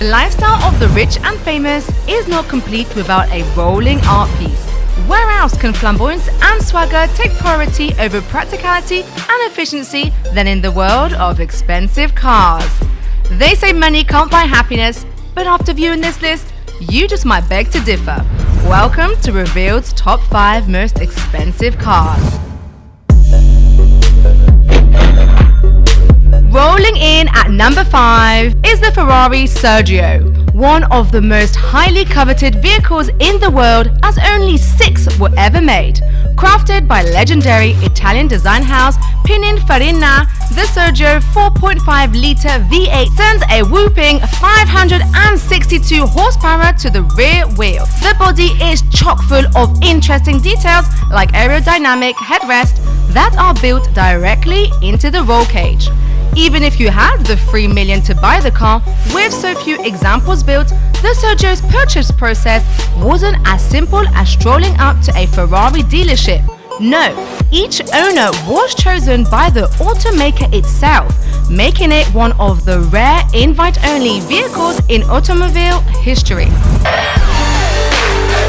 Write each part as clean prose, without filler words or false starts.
The lifestyle of the rich and famous is not complete without a rolling art piece. Where else can flamboyance and swagger take priority over practicality and efficiency than in the world of expensive cars? They say money can't buy happiness, but after viewing this list, you just might beg to differ. Welcome to Revealed's Top 5 Most Expensive Cars. Rolling in at number 5 is the Ferrari Sergio, one of the most highly coveted vehicles in the world, as only 6 were ever made. Crafted by legendary Italian design house Pininfarina, the Sergio 4.5-litre V8 sends a whooping 562 horsepower to the rear wheel. The body is chock full of interesting details like aerodynamic headrests that are built directly into the roll cage. Even if you had the $3 million to buy the car, with so few examples built, the Sergio's purchase process wasn't as simple as strolling up to a Ferrari dealership. No, each owner was chosen by the automaker itself, making it one of the rare invite-only vehicles in automobile history.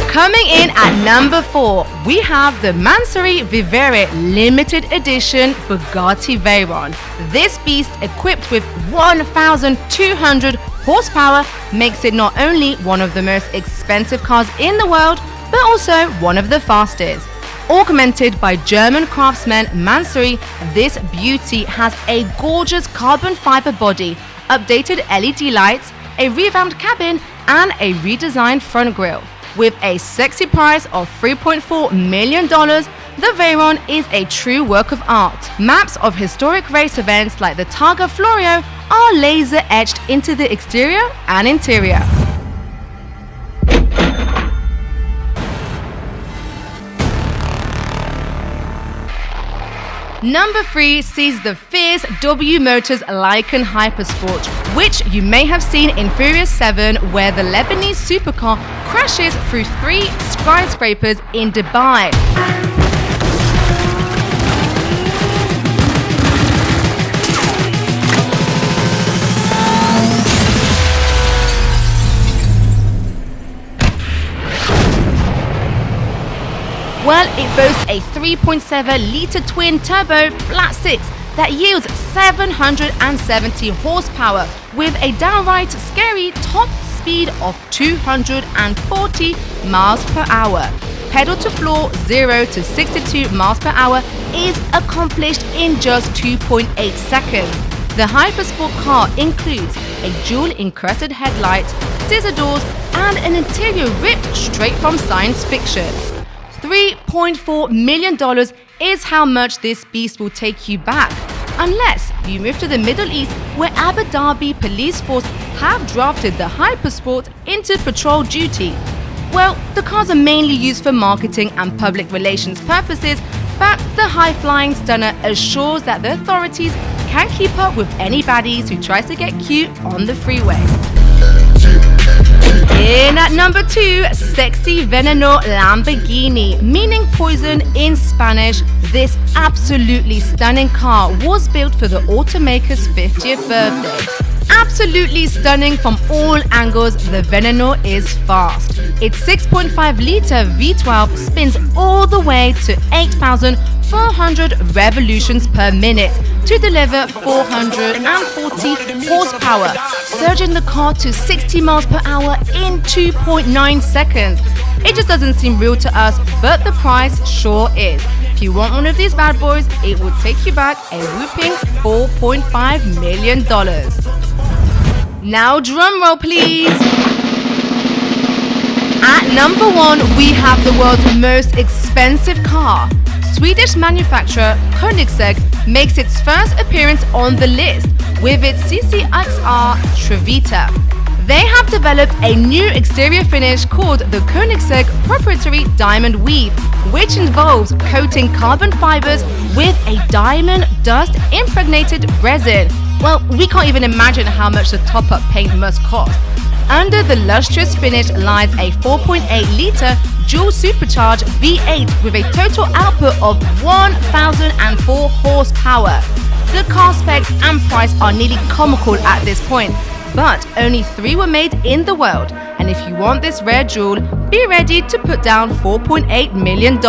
Coming in at number 4, we have the Mansory Vivere Limited Edition Bugatti Veyron. This beast, equipped with 1,200 horsepower, makes it not only one of the most expensive cars in the world, but also one of the fastest. Augmented by German craftsman Mansory, this beauty has a gorgeous carbon fiber body, updated LED lights, a revamped cabin, and a redesigned front grille. With a sexy price of $3.4 million, the Veyron is a true work of art. Maps of historic race events like the Targa Florio are laser etched into the exterior and interior. Number 3 sees the fierce W Motors Lykan Hypersport, which you may have seen in Furious 7, where the Lebanese supercar crashes through 3 skyscrapers in Dubai. Well, it boasts a 3.7-litre twin-turbo flat-6 that yields 770 horsepower with a downright scary top speed of 240 miles per hour. Pedal to floor 0 to 62 miles per hour is accomplished in just 2.8 seconds. The Hypersport car includes a jewel-encrusted headlight, scissor doors, and an interior ripped straight from science fiction. $3.4 million is how much this beast will take you back, unless you move to the Middle East, where Abu Dhabi police force have drafted the Hypersport into patrol duty. Well, the cars are mainly used for marketing and public relations purposes, but the high-flying stunner assures that the authorities can keep up with any baddies who tries to get cute on the freeway. In at number 2, Sexy Veneno Lamborghini, meaning poison in Spanish. This absolutely stunning car was built for the automaker's 50th birthday. Absolutely stunning from all angles, the Veneno is fast. Its 6.5-litre V12 spins all the way to 8,400 revolutions per minute to deliver 440 horsepower, surging the car to 60 miles per hour in 2.9 seconds. It just doesn't seem real to us, but the price sure is. If you want one of these bad boys, it will take you back a whooping $4.5 million. Now drum roll please. At number 1, we have the world's most expensive car. Swedish manufacturer Koenigsegg makes its first appearance on the list with its CCXR Trevita. They have developed a new exterior finish called the Koenigsegg proprietary diamond weave, which involves coating carbon fibers with a diamond dust impregnated resin. Well, we can't even imagine how much the top-up paint must cost. Under the lustrous finish lies a 4.8-litre dual supercharged V8 with a total output of 1,004 horsepower. The car specs and price are nearly comical at this point. But only 3 were made in the world, and if you want this rare jewel, be ready to put down $4.8 million.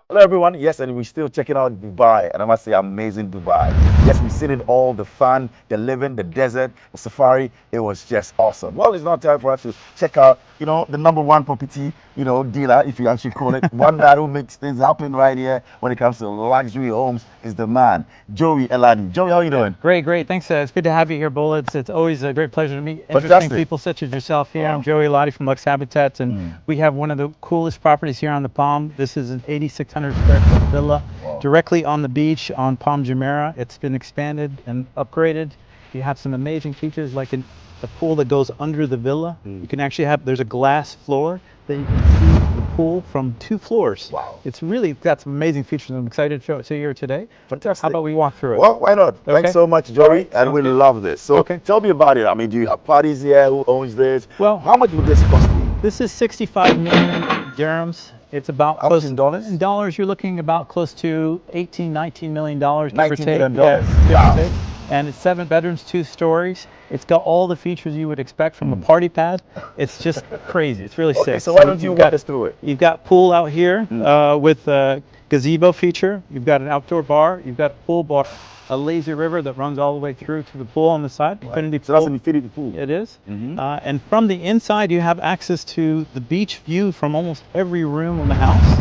Hello everyone, yes, and we're still checking out Dubai, and I must say amazing Dubai. Yes, we've seen it all, the fun, the living, the desert, the safari. It was just awesome. Well, it's now time for us to check out, the #1 property, dealer, if you actually call it. One that will make things happen right here when it comes to luxury homes is the man, Joey Elani. Joey, how are you doing? Great. Thanks. It's good to have you here, Bola. It's always a great pleasure to meet interesting Fantastic. people such as yourself here. I'm Joey Elani from Lux Habitats, and we have one of the coolest properties here on the Palm. This is an 8,600 square foot villa directly on the beach on Palm Jumeirah. It's been expanded and upgraded. You have some amazing features like the pool that goes under the villa. You can actually there's a glass floor that you can see the pool from 2 floors. Wow. It's really got some amazing features. I'm excited to show it to you here today. Fantastic. How about we walk through it? Well, why not? Okay. Thanks so much, Joey, and we love this. So tell me about it. I mean, do you have parties here? Who owns this? Well, how much would this cost me? This is 65 million dirhams. It's about How much in dollars? In dollars, you're looking about close to 18, 19 million dollars. $19 million. Yes, Wow. give or take. And it's 7 bedrooms, 2 stories. It's got all the features you would expect from a party pad. It's just crazy. It's really sick. So why don't you walk us through it? You've got pool out here with a gazebo feature. You've got an outdoor bar. You've got a pool bar, a lazy river that runs all the way through to the pool on the side. Infinity So that's an infinity pool. It is. And from the inside, you have access to the beach view from almost every room in the house.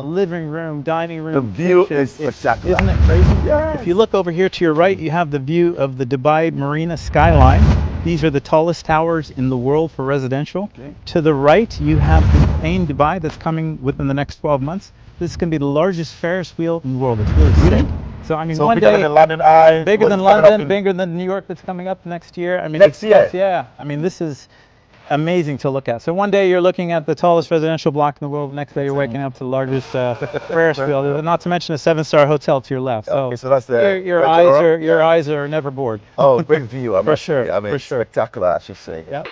Living room, dining room. The view kitchen. is spectacular. Isn't it crazy? Yes. If you look over here to your right, you have the view of the Dubai Marina skyline. These are the tallest towers in the world for residential. To the right, you have the Ain Dubai that's coming within the next 12 months. This is going to be the largest Ferris wheel in the world. It's really sick. So I mean, So one bigger day, than London Eye. bigger than what's coming London, up in- bigger than New York that's coming up next year. I mean, Next year? Yeah. I mean, this is amazing to look at. So one day you're looking at the tallest residential block in the world. Next day you're waking up to the largest Ferris wheel. Not to mention a 7-star hotel to your left. So, Okay, so that's the your eyes are never bored. Oh, great view. For sure, I mean, for sure. spectacular, I should say. Yep.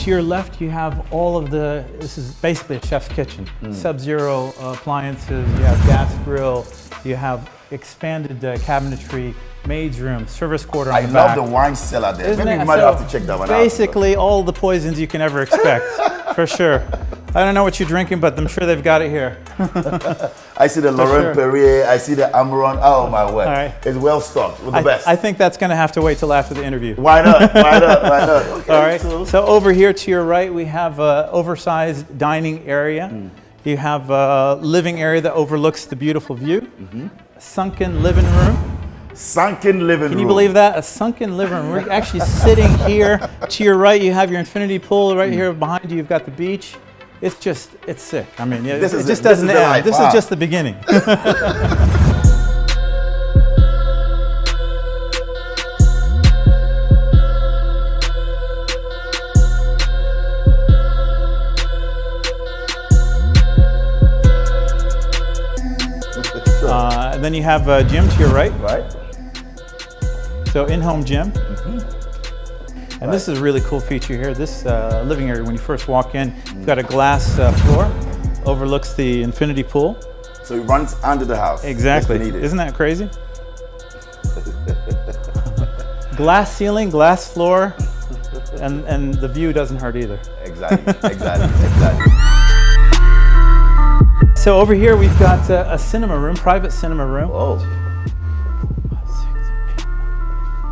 To your left, you have all of this is basically a chef's kitchen. Sub-zero appliances, you have gas grill, you have expanded cabinetry, maid's room, service quarter on I the love back. the wine cellar there. Isn't Maybe it? we might So have to check that one basically all the poisons you can ever expect, for sure. I don't know what you're drinking, but I'm sure they've got it here. out. I see the Laurent sure. Perrier, I see the Amaron. Oh my word. All right. It's well stocked with the best. I think that's going to have to wait till after the interview. Why not? Why not? Why not? Okay, All right. So over here to your right, we have an oversized dining area. You have a living area that overlooks the beautiful view. Sunken living room. Sunken living room. Can you believe that? A sunken living room. We're actually sitting here. To your right, you have your infinity pool. Right here behind you, you've got the beach. It's sick. I mean, yeah, it just doesn't end. This is just the beginning. And then you have a gym to your right. Right. So in-home gym. And this is a really cool feature here. This living area, when you first walk in, you've got a glass floor, overlooks the infinity pool. So it runs under the house. Exactly. Just beneath it. Isn't that crazy? Glass ceiling, glass floor, and the view doesn't hurt either. Exactly. So over here we've got a cinema room, private cinema room. Oh,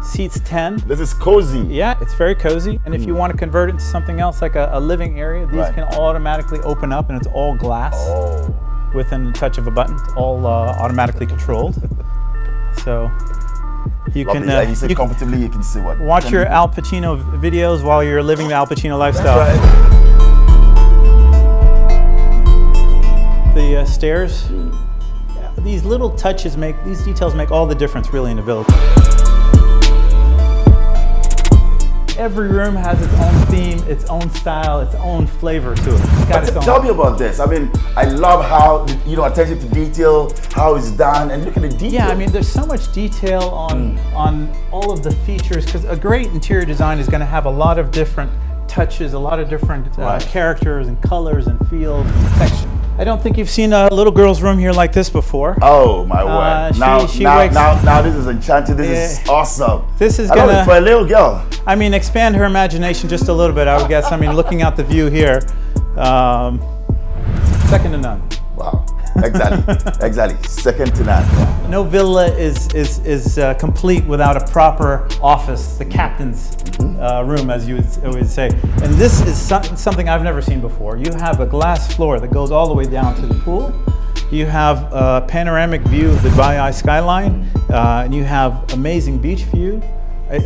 Seats 10. this is cozy. Yeah, it's very cozy. And if you want to convert it into something else like a living area, these Right. can automatically open up and it's all glass. Oh. Within the touch of a button, it's all automatically controlled. So you Lovely. can And you say comfortably, you can see what? watch your Al Pacino videos while you're living the Al Pacino lifestyle. That's right. The stairs, yeah, these little touches these details make all the difference really in a villa. Every room has its own theme, its own style, its own flavor to it. It's got its own. Tell me about this. I mean, I love how, you know, attention to detail, how it's done, and look at the detail. Yeah, I mean, there's so much detail on all of the features, because a great interior design is going to have a lot of different touches, a lot of different characters and colors and feels and texture. I don't think you've seen a little girl's room here like this before. Oh my word! Now this is enchanting. This is awesome. This is gonna for a little girl. I mean, expand her imagination just a little bit, I would guess. I mean, looking out the view here, second to none. Wow. Exactly. Second to none. No villa is complete without a proper office, the captain's room, as you would say. And this is something I've never seen before. You have a glass floor that goes all the way down to the pool. You have a panoramic view of the Dubai skyline, and you have amazing beach view.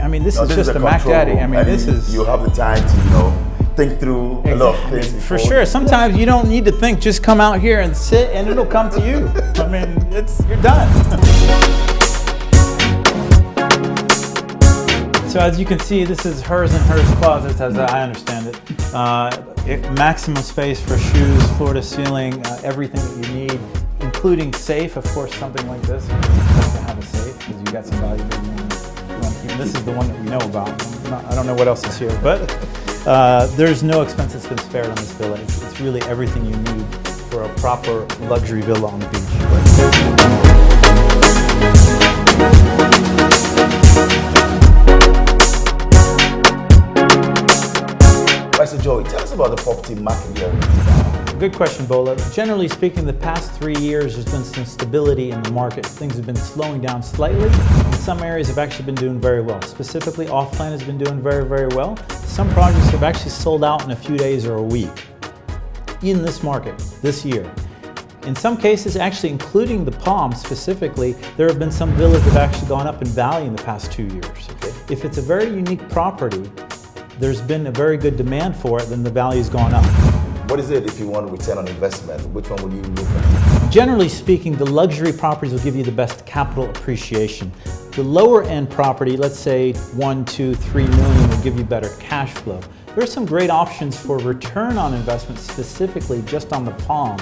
I mean, this is just a Mac Daddy. I mean, this is. You have the time to, you know, think through a lot of things. For sure. Sometimes you don't need to think. Just come out here and sit, and it'll come to you. I mean, you're done. So as you can see, this is hers and hers closets, as I understand it. Maximum space for shoes, floor to ceiling, everything that you need, including safe. Of course, something like this, you have to have a safe because you got some value that you want to keep. This is the one that we know about. I don't know what else is here, but there's no expense that's been spared on this villa. It's really everything you need for a proper luxury villa on the beach. So Joey, tell us about the property market here. Good question, Bola. Generally speaking, the past 3 years there's been some stability in the market. Things have been slowing down slightly. In some areas have actually been doing very well. Specifically, off-plan has been doing very, very well. Some projects have actually sold out in a few days or a week in this market this year. In some cases, actually including the Palm specifically, there have been some villas that have actually gone up in value in the past 2 years. Okay. If it's a very unique property, there's been a very good demand for it, then the value's gone up. What is it if you want a return on investment? Which one would you look at? Generally speaking, the luxury properties will give you the best capital appreciation. The lower end property, let's say 1, 2, 3 million, will give you better cash flow. There are some great options for return on investment, specifically just on the Palm,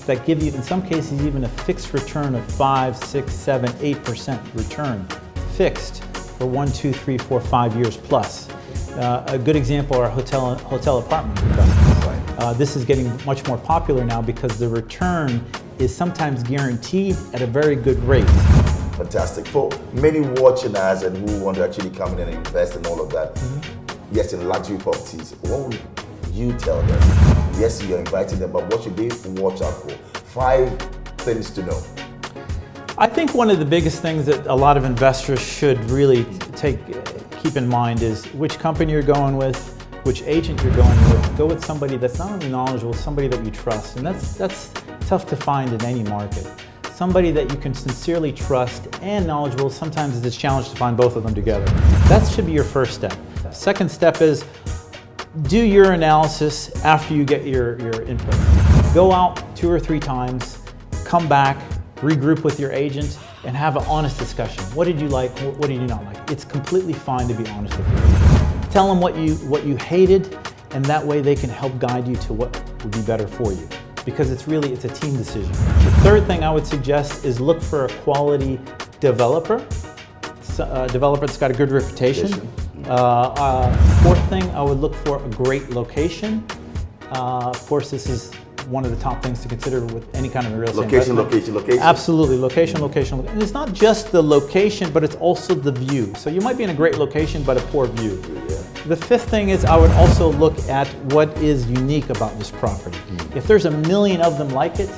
that give you, in some cases, even a fixed return of 5, 6, 7, 8% return, fixed for 1, 2, 3, 4, 5 years plus. A good example are hotel apartment investments. This is getting much more popular now because the return is sometimes guaranteed at a very good rate. Fantastic. For many watching us and who want to actually come in and invest in all of that, yes, in luxury properties, what would you tell them? Yes, you're inviting them, but what should they watch out for? 5 things to know. I think one of the biggest things that a lot of investors should really keep in mind is which company you're going with, which agent you're going with. Go with somebody that's not only knowledgeable, somebody that you trust, and that's tough to find in any market. Somebody that you can sincerely trust and knowledgeable. Sometimes it's a challenge to find both of them together. That should be your first step. Second step is do your analysis after you get your input. Go out 2 or 3 times, come back, regroup with your agent, and have an honest discussion. What did you like? What did you not like? It's completely fine to be honest with your agent. Tell them what you hated, and that way they can help guide you to what would be better for you. Because it's a team decision. The third thing I would suggest is look for a quality developer. A developer that's got a good reputation. Fourth thing, I would look for a great location. Of course, this is one of the top things to consider with any kind of a real estate investment. Location. Absolutely, location. And it's not just the location, but it's also the view. So you might be in a great location, but a poor view. Yeah. The fifth thing is I would also look at what is unique about this property. If there's a million of them like it,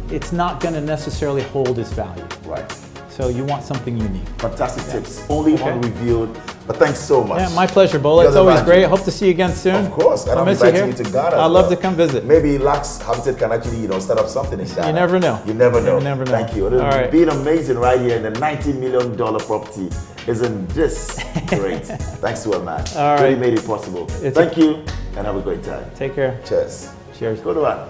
it's not going to necessarily hold its value. Right. So you want something unique. Fantastic tips. Only unrevealed. But thanks so much. Yeah, my pleasure, Bola. It's always great. I hope to see you again soon. Of course. And I'm inviting you to Ghana. I'd love to come visit. Maybe Lux Habitat can actually, start up something in Ghana. You never know. You never know. Thank you. It's been amazing right here in the $90 million property. Isn't this great? Thanks to a man. All right. Really made it possible. Thank you, and have a great time. Take care. Cheers. Cheers. Go to one.